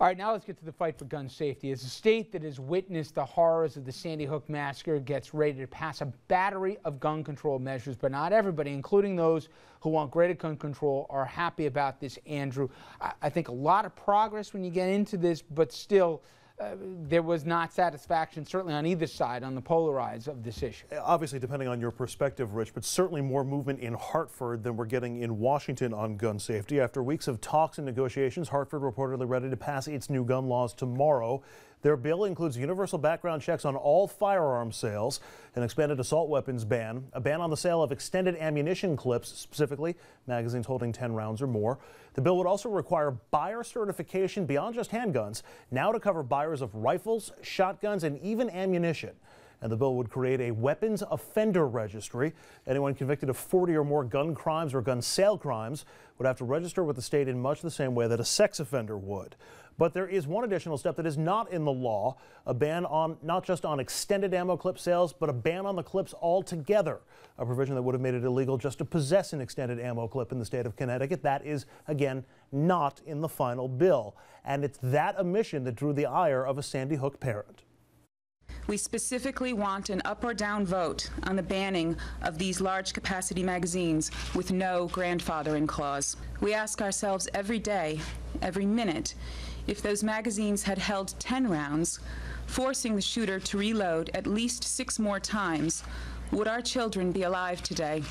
All right, now let's get to the fight for gun safety. As a state that has witnessed the horrors of the Sandy Hook massacre gets ready to pass a battery of gun control measures, but not everybody, including those who want greater gun control, are happy about this, Andrew. I think a lot of progress when you get into this, but still, there was not satisfaction, certainly on either side, on the polarized of this issue. Obviously, depending on your perspective, Rich, but certainly more movement in Hartford than we're getting in Washington on gun safety. After weeks of talks and negotiations, Hartford reportedly ready to pass its new gun laws tomorrow. Their bill includes universal background checks on all firearm sales, an expanded assault weapons ban, a ban on the sale of extended ammunition clips, specifically magazines holding 10 rounds or more. The bill would also require buyer certification beyond just handguns, now to cover buyers of rifles, shotguns, and even ammunition. And the bill would create a weapons offender registry. Anyone convicted of 40 or more gun crimes or gun sale crimes would have to register with the state in much the same way that a sex offender would. But there is one additional step that is not in the law, a ban on not just on extended ammo clip sales, but a ban on the clips altogether, a provision that would have made it illegal just to possess an extended ammo clip in the state of Connecticut. That is, again, not in the final bill. And it's that omission that drew the ire of a Sandy Hook parent. We specifically want an up or down vote on the banning of these large capacity magazines with no grandfathering clause. We ask ourselves every day, every minute, if those magazines had held 10 rounds, forcing the shooter to reload at least 6 more times, would our children be alive today?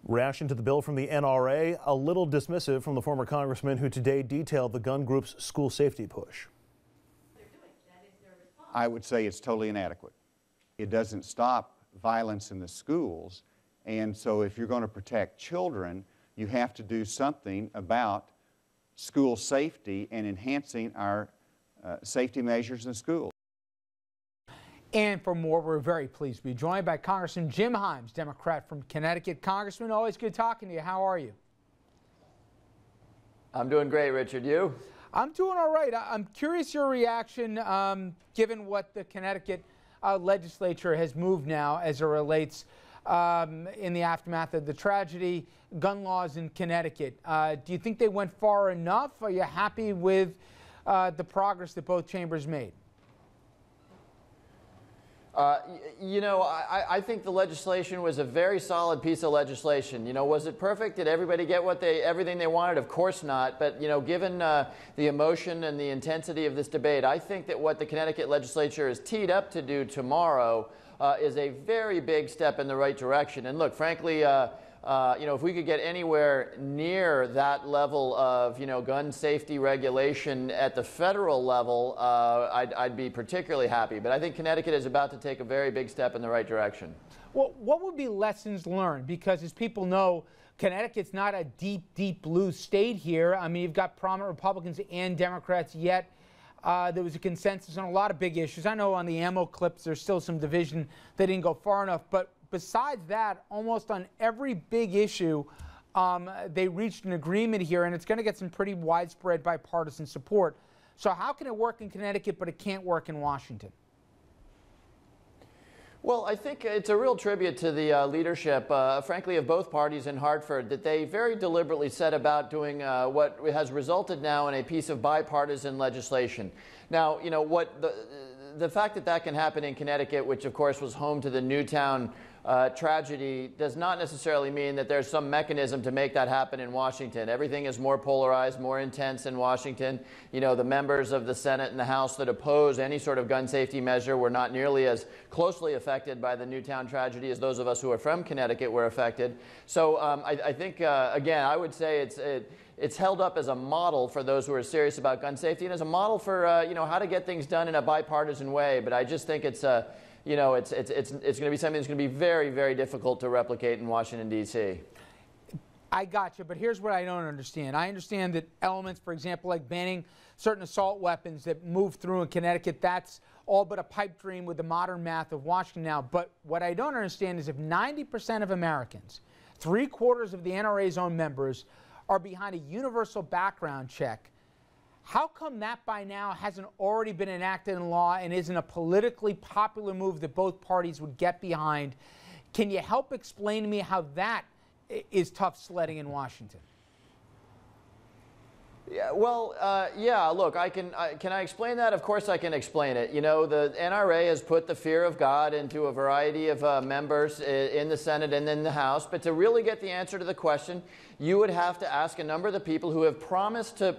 Reaction to the bill from the NRA, a little dismissive from the former congressman who today detailed the gun group's school safety push. I would say it's totally inadequate. It doesn't stop violence in the schools, and so if you're going to protect children, you have to do something about school safety and enhancing our safety measures in schools. And for more, we're very pleased to be joined by Congressman Jim Himes, Democrat from Connecticut. Congressman, always good talking to you. How are you? I'm doing great, Richard. You? I'm doing all right. I'm curious your reaction, given what the Connecticut legislature has moved now as it relates in the aftermath of the tragedy, gun laws in Connecticut. Do you think they went far enough? Are you happy with the progress that both chambers made? You know, I think the legislation was a very solid piece of legislation. You know, was it perfect? Did everybody get everything they wanted? Of course not. But, you know, given the emotion and the intensity of this debate, I think that what the Connecticut legislature is teed up to do tomorrow is a very big step in the right direction. And look, frankly, you know, if we could get anywhere near that level of, you know, gun safety regulation at the federal level, I'd be particularly happy. But I think Connecticut is about to take a very big step in the right direction. Well, what would be lessons learned? Because as people know, Connecticut's not a deep, deep blue state here. I mean, you've got prominent Republicans and Democrats, yet there was a consensus on a lot of big issues. I know on the ammo clips, there's still some division. They didn't go far enough. But besides that, almost on every big issue, they reached an agreement here, and it's going to get some pretty widespread bipartisan support. So how can it work in Connecticut, but it can't work in Washington? Well, I think it's a real tribute to the leadership, frankly, of both parties in Hartford, that they very deliberately set about doing what has resulted now in a piece of bipartisan legislation. Now, you know, what the fact that that can happen in Connecticut, which of course was home to the Newtown tragedy, does not necessarily mean that there's some mechanism to make that happen in Washington. Everything is more polarized, more intense in Washington. You know, the members of the Senate and the House that oppose any sort of gun safety measure were not nearly as closely affected by the Newtown tragedy as those of us who are from Connecticut were affected. So I think, again, I would say it's held up as a model for those who are serious about gun safety and as a model for, you know, how to get things done in a bipartisan way. But I just think it's you know, it's going to be something that's going to be very, very difficult to replicate in Washington, D.C. I got you, but here's what I don't understand. I understand that elements, for example, like banning certain assault weapons that move through in Connecticut, that's all but a pipe dream with the modern math of Washington now. But what I don't understand is if 90% of Americans, 3/4 of the NRA's own members, are behind a universal background check, how come that by now hasn't already been enacted in law and isn't a politically popular move that both parties would get behind? Can you help explain to me how that is tough sledding in Washington? Yeah, well, yeah, look, can I explain that? Of course I can explain it. You know, the NRA has put the fear of God into a variety of members in the Senate and in the House, but to really get the answer to the question, you would have to ask a number of the people who have promised to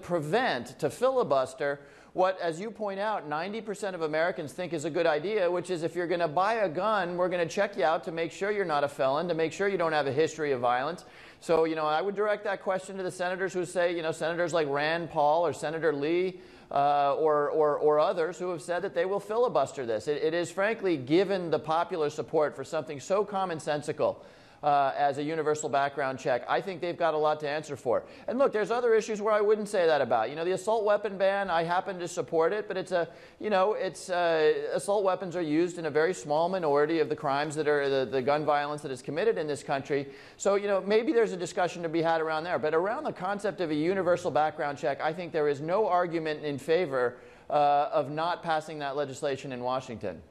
filibuster what, as you point out, 90% of Americans think is a good idea, which is if you're going to buy a gun, we're going to check you out to make sure you're not a felon, to make sure you don't have a history of violence. So, you know, I would direct that question to the senators who say, you know, senators like Rand Paul or Senator Lee or others who have said that they will filibuster this. It is, frankly, given the popular support for something so commonsensical as a universal background check, I think they've got a lot to answer for. And look, there's other issues where I wouldn't say that about. You know, the assault weapon ban, I happen to support it, but it's a, you know, assault weapons are used in a very small minority of the crimes that are the gun violence that is committed in this country. So, you know, maybe there's a discussion to be had around there. But around the concept of a universal background check, I think there is no argument in favor of not passing that legislation in Washington.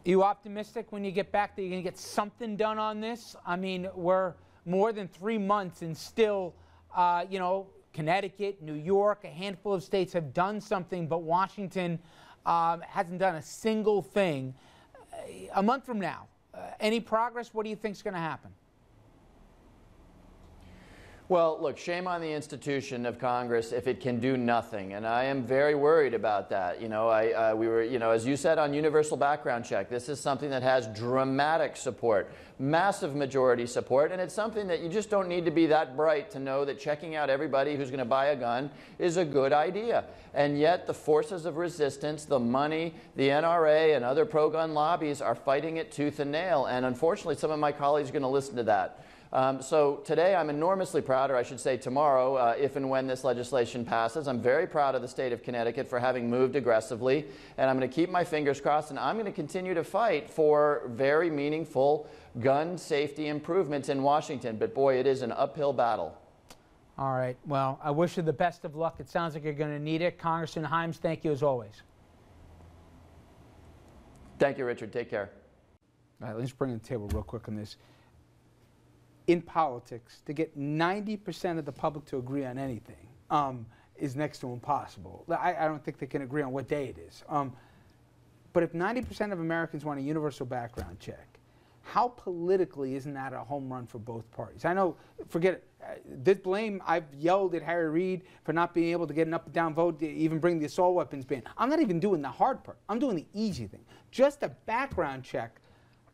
Are you optimistic when you get back that you're going to get something done on this? I mean, we're more than 3 months and still, you know, Connecticut, New York, a handful of states have done something, but Washington hasn't done a single thing. A month from now, any progress? What do you think is going to happen? Well, look, shame on the institution of Congress if it can do nothing, and I am very worried about that. You know, we were, you know, as you said on universal background check, this is something that has dramatic support, massive majority support, and it's something that you just don't need to be that bright to know that checking out everybody who's going to buy a gun is a good idea. And yet the forces of resistance, the money, the NRA, and other pro-gun lobbies are fighting it tooth and nail, and unfortunately some of my colleagues are going to listen to that. So today I'm enormously proud, or I should say tomorrow, if and when this legislation passes. I'm very proud of the state of Connecticut for having moved aggressively, and I'm going to keep my fingers crossed, and I'm going to continue to fight for very meaningful gun safety improvements in Washington. But boy, it is an uphill battle. All right. Well, I wish you the best of luck. It sounds like you're going to need it. Congressman Himes, thank you as always. Thank you, Richard. Take care. All right, let's bring in the table real quick on this. In politics, to get 90% of the public to agree on anything is next to impossible. I don't think they can agree on what day it is. But if 90% of Americans want a universal background check, how politically isn't that a home run for both parties? I know, forget it. This blame, I've yelled at Harry Reid for not being able to get an up and down vote to even bring the assault weapons ban. I'm not even doing the hard part. I'm doing the easy thing. Just a background check.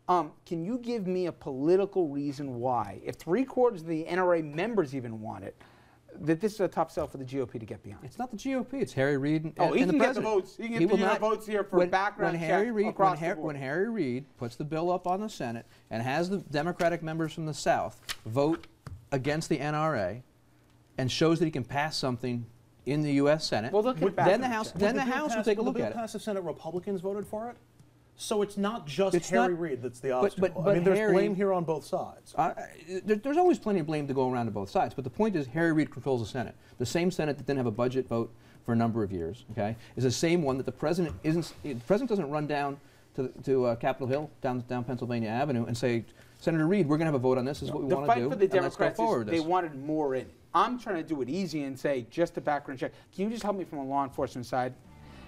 Can you give me a political reason why, if 3/4 of the NRA members even want it, that this is a tough sell for the GOP to get behind? It's not the GOP. It's Harry Reid and, he and can the get the president. votes. He can get the votes here for background check across the board. When Harry Reid puts the bill up on the Senate and has the Democratic members from the South vote against the NRA and shows that he can pass something in the U.S. Senate, well, look at then the House will take a look at it. Would the pass the Senate Republicans voted for it? So it's not just Harry Reid that's the obstacle. But I mean, there's Harry, blame here on both sides. There's always plenty of blame to go around to both sides. But the point is, Harry Reid controls the Senate. The same Senate that didn't have a budget vote for a number of years, okay, is the same one that the president isn't. The president doesn't run down to Capitol Hill, down Pennsylvania Avenue, and say, Senator Reid, we're going to have a vote on this. This is what we want to do. The fight for the Democrats is they wanted more in it. I'm trying to do it easy and say just a background check. Can you just help me from a law enforcement side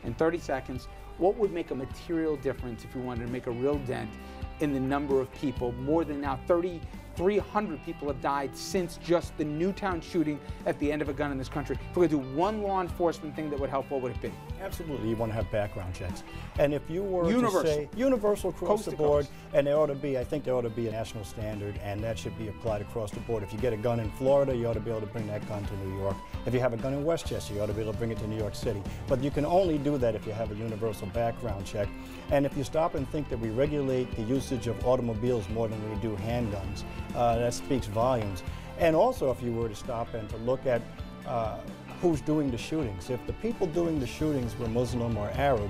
in 30 seconds? What would make a material difference if we wanted to make a real dent in the number of people? More than now 3,300 people have died since just the Newtown shooting at the end of a gun in this country. If we could do one law enforcement thing that would help, what would it be? Absolutely, you want to have background checks. And if you were universal. to say universal across Coast the to board, coast. and there ought to be, I think there ought to be a national standard, and that should be applied across the board. If you get a gun in Florida, you ought to be able to bring that gun to New York. If you have a gun in Westchester, you ought to be able to bring it to New York City. But you can only do that if you have a universal background check. And if you stop and think that we regulate the usage of automobiles more than we do handguns, that speaks volumes. And also, if you were to stop and to look at who's doing the shootings. If the people doing the shootings were Muslim or Arab,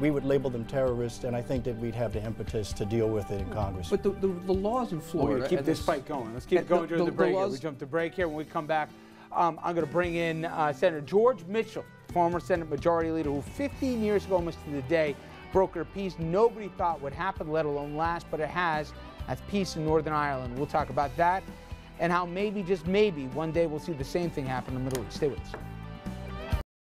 we would label them terrorists, and I think that we'd have the impetus to deal with it in Congress. But the laws in Florida... We're going to keep this fight going. Let's keep it going during the break here. We jumped to break here. When we come back, I'm going to bring in Senator George Mitchell, former Senate Majority Leader, who 15 years ago, almost to the day, brokered a peace nobody thought would happen, let alone last, but it has. That's peace in Northern Ireland. We'll talk about that and how maybe, just maybe, one day we'll see the same thing happen in the Middle East. Stay with us.